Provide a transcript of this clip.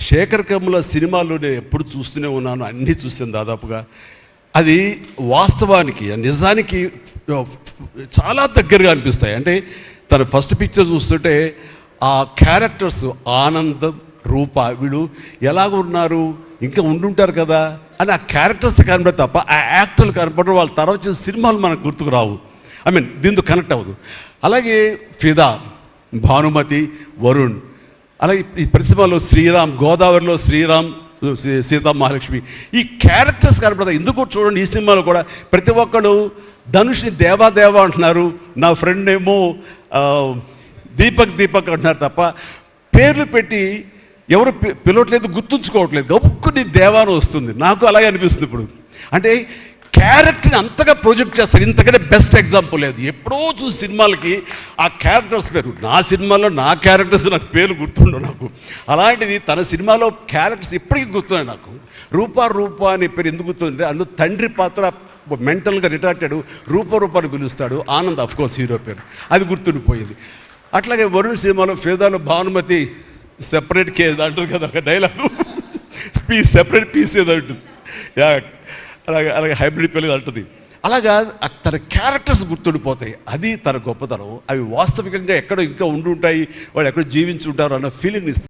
శేఖర్ కమ్ముల సినిమాల్లో నేను ఎప్పుడు చూస్తూనే ఉన్నాను, అన్నీ చూసాను దాదాపుగా. అది వాస్తవానికి నిజానికి చాలా దగ్గరగా అనిపిస్తాయి. అంటే తన ఫస్ట్ పిక్చర్ చూస్తుంటే ఆ క్యారెక్టర్స్ ఆనందం, రూప వీళ్ళు ఎలాగ ఉన్నారు, ఇంకా ఉండుంటారు కదా అని ఆ క్యారెక్టర్స్ కనబడి తప్ప ఆ యాక్టర్లు కనపడరు. వాళ్ళ తర్వాత చేసిన సినిమాలు మనకు గుర్తుకు రావు. దీంతో కనెక్ట్ అవ్వదు. అలాగే ఫిదా, భానుమతి, వరుణ్, అలాగే ఈ ప్రతిమలో శ్రీరామ్, గోదావరిలో శ్రీరామ్, సీతా మహాలక్ష్మి, ఈ క్యారెక్టర్స్ కనపడతాయి. ఎందుకు చూడండి, ఈ సినిమాలో కూడా ప్రతి ఒక్కళ్ళు ధనుష్ని దేవా అంటున్నారు, నా ఫ్రెండ్ ఏమో దీపక్ అంటున్నారు తప్ప పేర్లు పెట్టి ఎవరు పిలవట్లేదు, గుర్తుంచుకోవట్లేదు. గబుక్కుని దేవాను వస్తుంది. నాకు అలాగే అనిపిస్తుంది ఇప్పుడు. అంటే క్యారెక్టర్ని అంతగా ప్రొజెక్ట్ చేస్తారు. ఇంతకంటే బెస్ట్ ఎగ్జాంపుల్ లేదు. ఎప్పుడో చూసి సినిమాలకి ఆ క్యారెక్టర్స్ పేరు, నా సినిమాలో నా క్యారెక్టర్స్ నాకు పేరు గుర్తుండవు నాకు. అలాంటిది తన సినిమాలో క్యారెక్టర్స్ ఇప్పటికీ గుర్తున్నాయి నాకు. రూప అనే పేరు ఎందుకు గుర్తుంది? అందులో తండ్రి పాత్ర మెంటల్గా రిటార్టెడ్ రూపాన్ని పిలుస్తాడు. ఆనంద్ అఫ్కోర్స్ హీరో పేరు, అది గుర్తుండిపోయింది. అట్లాగే వరుణ్ సినిమాలో ఫిదాలో భానుమతి సెపరేట్ కేజ్ అంటుంది కదా, ఒక డైలాగ్, సెపరేట్ పీస్ ఏదో అంటుంది. అలాగే హైబ్రిడ్ పెళ్ళి అంటుంది. అలాగా తన క్యారెక్టర్స్ గుర్తుండిపోతాయి. అది తన గొప్పతనం. అవి వాస్తవికంగా ఎక్కడో ఇంకా ఉండి ఉంటాయి, వాళ్ళు ఎక్కడో జీవించి ఉంటారు అన్న ఫీలింగ్ ఇస్తుంది.